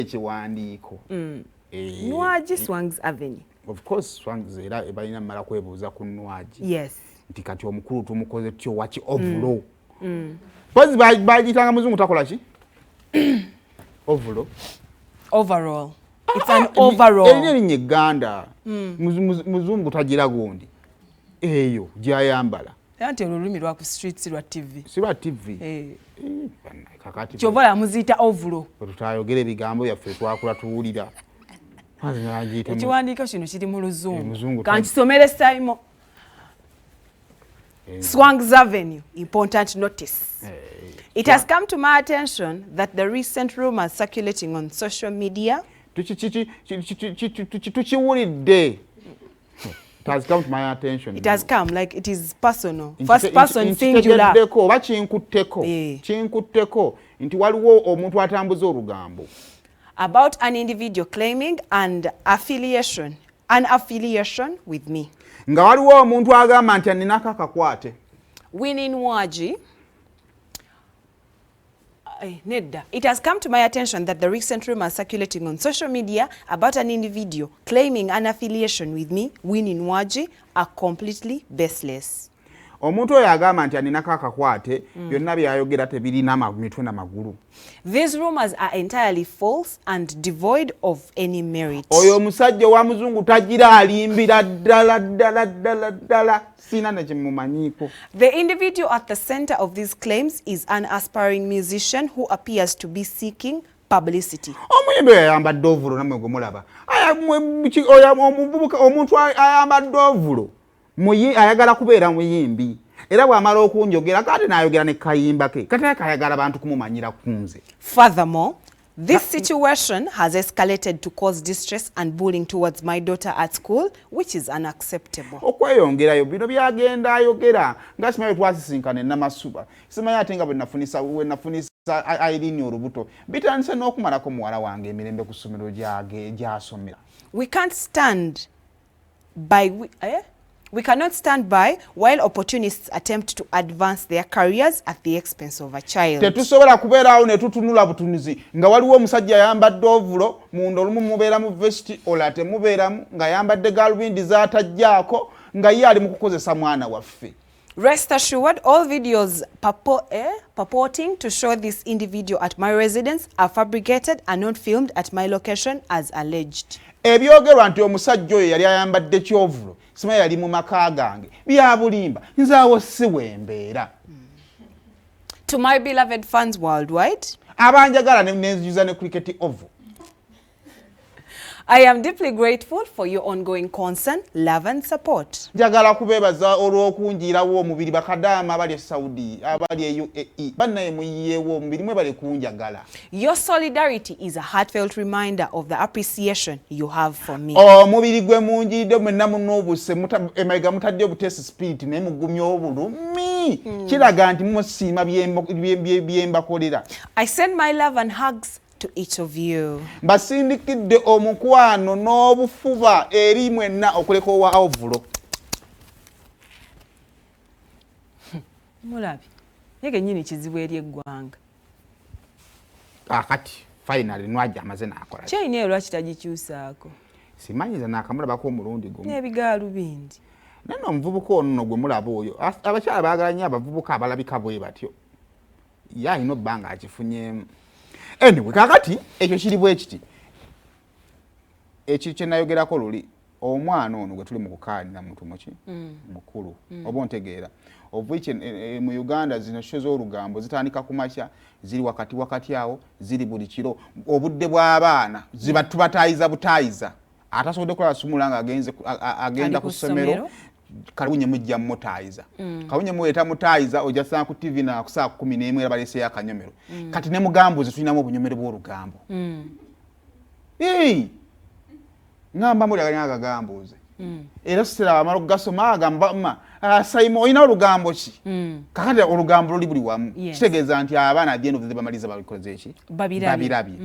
ekiwandiiko. Nwagi Swangs Avenue. Of course Swangs era balina mala kwebuuza ku Nwagi. Yes. Nti kati omukulu tumukoze tyo waki ovulo. Pozi bagitanga muzungu takola ki? Ovulo. Overall. It's an overall. Erinnya Uganda. Muzungu tagira gundi. Eyo gyayambala. Anti olulimi lwa ku streets lwa TV. Si lwa TV. Kakati. Kyovola muzita ovulo. Tutayogera ebigambo yaffe twakula tuwulira. Ekiwandiiko kino kiri mu Luzungu. Kankisomere Saymore. Swangs Avenue, important notice. It has come to my attention that the recent rumors circulating on social media. Tukiwulidde. It has come to my attention. It has come, like it is personal. First person singular. Oba kinkutteko nti waliwo omuntu atambuza olugambo. About an individual claiming an affiliation with me. Nga waliwo omuntu agamba nti aninako akakwate. Winnie Nwagi. Nedda. It has come to my attention that the recent rumors circulating on social media about an individual claiming an affiliation with me, Winnie Nwagi, are completely baseless. Omuntu oyo agamba nti aninako akakwate byonna byayogera tebirina mitwe na magulu. These rumors are entirely false and devoid of any merit. Oyo omusajja wa muzungu tagira alimbira ddala sina na kyemumanyiko. The individual at the center of these claims is an aspiring musician who appears to be seeking publicity. Omuyimbi ayambadde ovulo namwe gumulaba. Omuntu ayambadde ovulo ayagala kubeera muyimbi. Era bw'amala okunjogera kati n'ayogera ne kayimba ke. Kati akayagala abantu kumumanyira kunze. Furthermore, this situation has escalated to cause distress and bullying towards my daughter at school, which is unacceptable. Okweyongerayo bino byagenda ayogera nga simanyi twasisinkana Namasuba. Simanyi ate nga bwe nafunisa Irene olubuto. Bitandise n'okumalako muwala wange emirembe ku ssomero gy'asomera. We cannot stand by while opportunists attempt to advance their careers at the expense of a child. Tetusobola kubeeraawo ne tutunula butunuzi nga waliwo omusajja yambadde ovulo munda olumu mubeera mu vesti ola temubeeramu nga yambadde galubindi z'atajjaako nga ye ali mu kukozesa mwana waffe. Rest assured, all videos purporting to show this individual at my residence are fabricated and not filmed at my location as alleged. Ebyogerwa nti omusajja oyo yali ayambadde kyovulo simanyi yali mu maka gange bya bulimba nzaawo si wembeera. To my beloved fans worldwide, abanjagala nenzijuza ne cricket ovu, I am deeply grateful for your ongoing concern, love and support. Njagala kubebaza olw'okunjirawo omubiri bakadaama abali e Saudi abali e UAE bannaye muyiyeewo omubiri mwe bali kunjagala. Your solidarity is a heartfelt reminder of the appreciation you have for me. Omubiri gwe munjiridde mwenna munoobuse emayiga mutadde obuteesi spirit naye mugumya obulumi kiraga nti musiima byembakolera. I send my love and hugs to each of you. Basindikidde omukwano n'obufuba eri mwenna okuleka owa ovulo. Mulabi yege nyini kizibu eri eggwanga. Kati finally Nwagi amaze n'akola. Kyayina lwaki tagikyusaako? Simanyiza n'akamulabako omulundi gumu. N'ebigaalu bindi. Nano omuvubuka ono gwe mulaba oyo abakyala baagala nnyo abavubuka abalabika bwe batyo. Ye alina obbanga akifunyeemu. Anyway, kakati ekyo kiri bwe kiti. Ekyo kye nayogerako luli omwana ono gwe tuli mu kukaanira muntu muki mukulu oba ontegeera obwiki mu Uganda zino show z'olugambo zitandika ku makya ziri wakati awo ziri buli kiro obudde bw'abaana ziba tubatayiza butayiza atasobodde kola sumulanga agenda ku ssomero kalunye mujja mutayiza kalunye muweta mutayiza ojja saa ku TV na ku saa 11 era balese yakanyomero kati ne mugambo zitulinamu obunyomero bw'olugambo ngamba mulaganya agagambuze era sitera amalo gasoma agamba Saymore oyina olugambo ki kakati olugambo luli buli wamu kitegeeza nti abaana at the end of the day bamaliza babikoze eki babirabye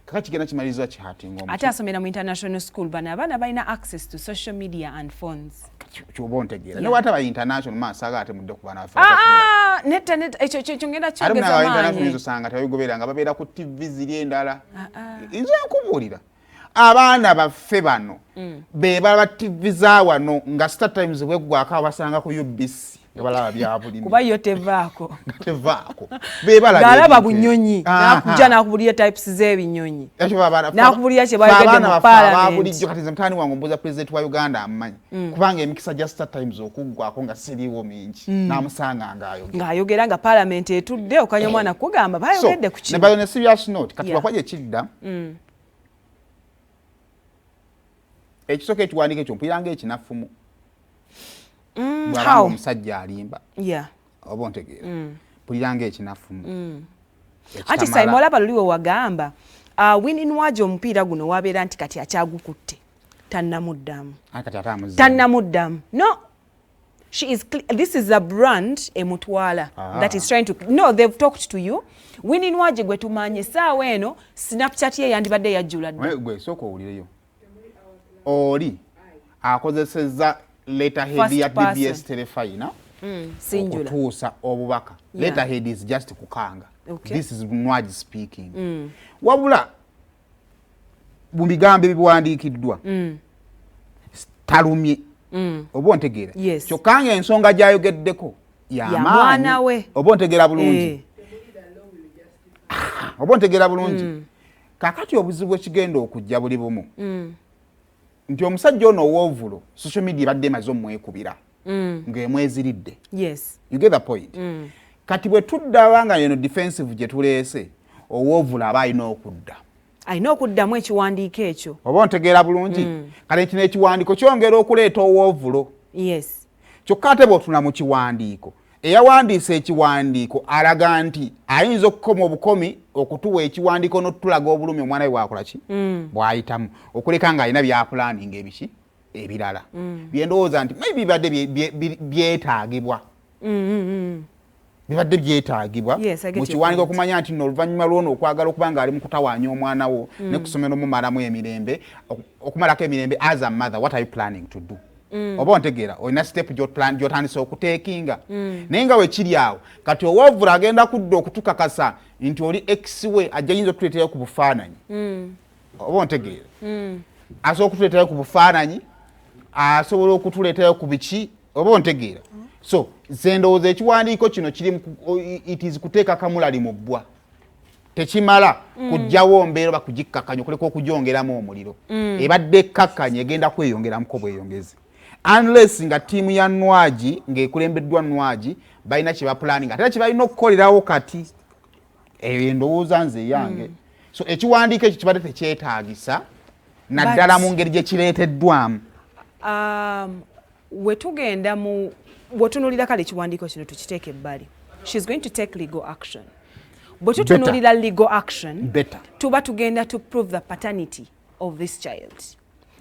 kakati kigenda kimalizibwa kihatinga omuntu ate asomera mu international school bana abaana balina access to social media and phones kyobontegeera ne wata ba international masaga ate mudde ku bana netta ekyo ngenda kyongeza maanyi maanyi izo sanga tabigoberanga babeera ku TV ziri endala nze nkubuulira abaana baffe bano be baba TV za wano nga Star Times bweggwako abasanga ku UBC balaba byabulimi kuba yo tevaako be balaba galaba bunyonyi nakujja nakubulira types z'ebinyonyi nakubulira kye bayogedde mu parliament bulijjo kati mtani wangu mbuza president wa Uganda amanyi kubanga emikisa ja Star Times okuggwako nga siriwo mingi namusanga ng'ayogera nga parliament etudde okanya omwana kugamba bayogedde ku kino ne serious note kati bakwaje kidda ekisooka ekiwandiiko ekyo mpuliranga ekinafumu bw'abanga omusajja alimba oba ontegeera mpuliranga ekinafumu anti Saymore abaluliwe wagamba Winnie Nwagi omupiira guno wabeera nti kati akyagukutte tannamuddamu no she is this is a brand emutwala that is trying to no they've talked to you Winnie Nwagi gwe tumanye saawa eno Snapchat ye yandibadde yajjula gwe sooka owulireyo oli akozesezza letterhead ya DBS telefina singular okutuusa obubaka letterhead is just kukanga this is Nwagi speaking wabula mu bigambo ebiwandiikiddwa talumye oba ontegeera kyokka nga ensonga gy'ayogeddeko y'amaanyi oba ontegeera bulungi oba ontegeera bulungi kakati obuzibu ekigenda okujja buli bumu nti omusajja ono ow'ovulo social media badde maze omwekubira ng'emweziridde you get the point kati bwe tudda nga eno defensive gye tuleese ow'ovulo aba alina okuddamu ekiwandiiko ekyo oba ontegeera bulungi kale kino ekiwandiiko kyongera okuleeta ow'ovulo kyokka ate bw'otuna mu kiwandiiko eyawandiisa ekiwandiiko alaga nti ayinza okukoma obukomi okutuwa ekiwandiiko n'otulaga obulumi omwana we bwakola ki bw'ayitamu okuleka ng'alina byapulaninga ebiki ebirala byendowooza nti maybe bibadde byetaagibwa mu kiwandiiko okumanya nti n'oluvannyuma lw'ono okwagala okuba ng'ali mu kutawaanya omwana wo ne ku ssomero mumalamu emirembe okumalako emirembe as a mother what are you planning to do oba ontegeera olina step gy'otandisa okuteekinga naye nga we kiri awo kati ow'ovulo agenda kudda okutukakasa nti oli ex we ajja yinza okutuleeterayo ku bufaananyi oba ontegeera asobola okutuleeterayo ku bufaananyi asobola okutuleeterayo ku biki oba ontegeera so zendowooza ekiwandiiko kino kiri it is kuteeka kamulali mu bbwa tekimala kujjawo mbeera oba kugikkakanya okuleka okugyongeramu omuliro ebadde ekkakkanya egenda kweyongeramuko bweyongezi unless nga ttiimu ya Nwagi ng'ekulembeddwa Nwagi balina kye bapulaninga ate kye balina okukolerawo kati eyo endowooza nze yange so ekiwandiiko ekyo kibadde tekyetaagisa naddala mu ngeri gye kireeteddwamu wetugenda mu bw'otunuulira kale ekiwandiiko kino tukiteeke ebbali she's going to take legal action bwe tutunuulira legal action tuba tugenda to prove the paternity of this child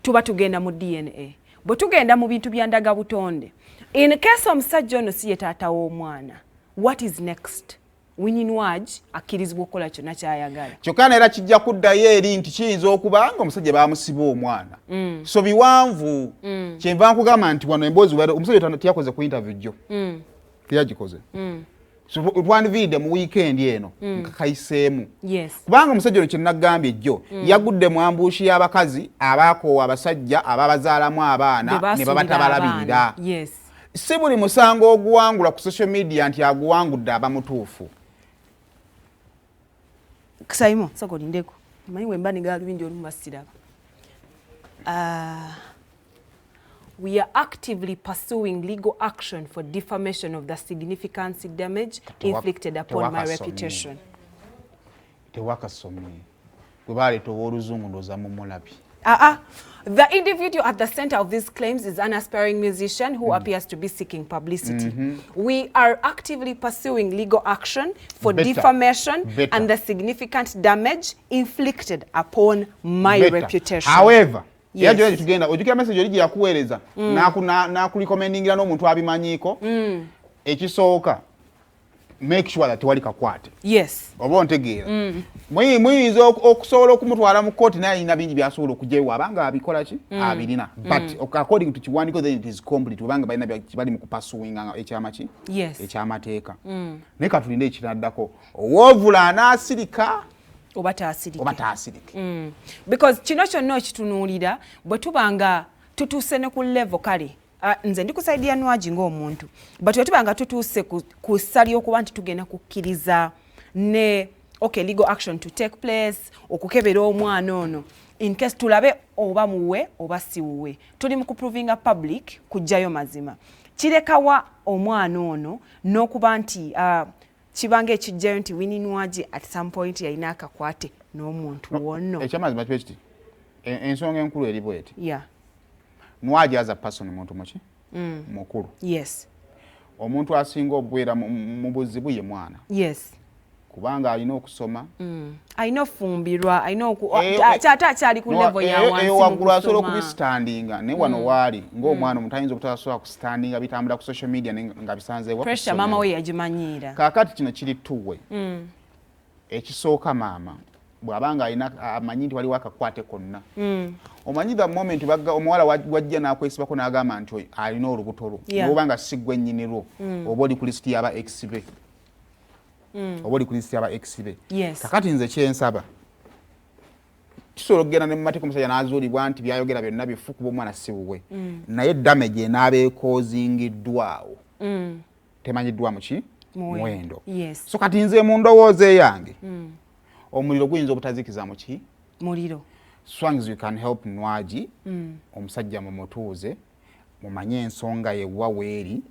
tuba tugenda mu DNA bwe tugenda mu bintu bya ndaga butonde in case omusajja ono si ye taata w'omwana what is next Winnie Nwagi akkirizibwa okukola kyonna ky'ayagala kyokka era kijja kuddayo eri nti kiyinza okuba nga omusajja baamusiba omwana so biwanvu kyenva nkugamba nti wano emboozi omusajja tiyakoze ku interview jjo tiyagikoze so twandividde mu weekend eno nkakayiseemu kubanga omusajja ono kyenagambye jjo yagudde mu ambuushi y'abakazi abaakoowa abasajja ababazaalamu abaana ne babatabalabirira si buli musango oguwangula ku social media nti aguwangudde aba mutuufu Saymore soko lindeko manyi wemba nigala bingi olumu basiraba we are actively pursuing legal action for defamation of the significant damage inflicted upon my reputation. The individual at the center of these claims is an aspiring musician who appears to be seeking publicity. We are actively pursuing legal action for defamation and the significant damage inflicted upon my reputation. However, yajoje tugenda ojukira message oli yakuweereza nakulikomendingira n'omuntu abimanyiiko ekisooka make sure that wali kakwate. Yes. Oba ontegeera. Muyinza okusobola okumutwala mu kooti naye alina bingi byasobola okugyewa abanga abikola ki abirina. But according to kiwandiiko then it is complete obanga balina bali mu kupasuwinga ekyama ki ekyamateeka. Naye katulinde ekiraddako owoovula anaasirika oba taasirike. Because kino kyonna okitunuulira bwe tubanga tutuuse ne ku level kale nze ndikusaidia Nwagi ng'omuntu but bwe tubanga tutuuse ku ssali okuba nti tugenda kukkiriza ne legal action to take place okukebera omwana ono in case tulabe oba muwe oba si wuwe tuli mu kuprovinga public kujjayo mazima kirekawa omwana ono n'okuba nti kibanga ekijjayo nti Winnie Nwagi at some point yalina akakwate n'omuntu wonno ekyamazima kiti ensonga enkulu eri bweti Nwagi as a person muntu muki mukulu. Yes. Omuntu asinga obubeera mu buzibu ye mwana. Yes. Kubanga alina okusoma. Alina ofumbirwa, alina akyali ku level ya wansi. Waggulu asobola okubistandinga ne wano waali ng'omwana omutayinza obutasobola kusitandinga bitambula ku social media nga bisanzeewo. Pressure maama we yagimanyiira. Kaakati kino kiri tuwe. Ekisooka maama bw'abanga alina amanyi nti waliwo akakwate konna. Omanyi the moment omuwala wajja n'akwesibako n'agamba nti alina olubuto lwo n'obanga siggwe nnyini lwo oba oli ku lisiti y'aba ex be. Kakati nze kyensaba kisobola okugenda ne mu mateeka omusajja n'azuulibwa nti byayogera byonna bifu kuba omwana si wuwe naye damage enaaba ekoozingiddwawo temanyiddwa muki muwendo. So kati nze mu ndowooza eyange omuliro guyinza obutazikiza muki muliro. As long as you can help Nwagi omusajja mumutuuze mumanye ensonga ye wa weeri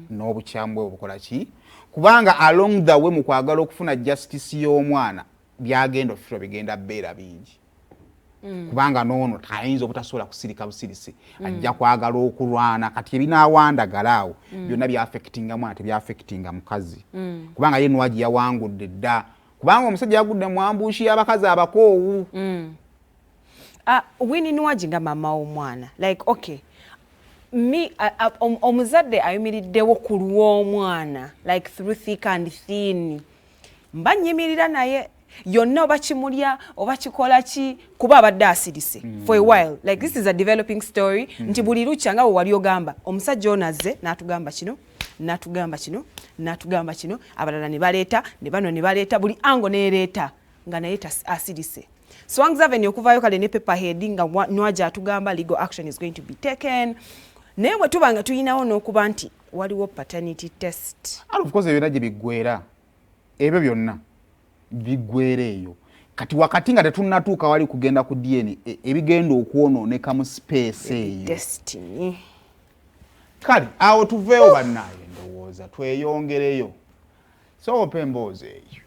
n'obukyamu bwe bukola ki kubanga along the way mu kwagala okufuna justice y'omwana byagenda ofiro bigenda beera bingi kubanga n'ono tayinza obutasobola kusirika busirisi ajja kwagala okulwana kati ebinaawandagala awo byonna byaffectinga mwana tebyaffectinga mukazi kubanga ye Nwagi yawangudde dda kubanga omusajja yagudde mu ambushi y'abakazi abakoowu. Winnie Nwagi nga mama w'omwana like okay omuzadde ayimiriddewo ku lw'omwana like through thick and thin mba nyimirira naye yonna oba kimulya oba kikola ki kuba abadde asirise for a while like this is a developing story nti buli lukya nga bwe wali ogamba omusajja ono azze n'atugamba kino abalala ne baleeta ne bano ne baleeta buli ango neereeta nga naye asirise. Swangs Avenue okuvaayo kale ne paperhead nga Nwagi atugamba legal action is going to be taken. Naye bwe tubanga tuyinawo n'okuba nti waliwo paternity test. Of course ebyo biggwera. Ebyo byonna biggwera eyo. Kati wakati nga tetunnatuuka wali kugenda ku DNA ebigenda okwonooneka mu space eyo. Destiny. Kale awo tuveewo bannaye ndowooza tweyongereyo. So opa emboozi eyo.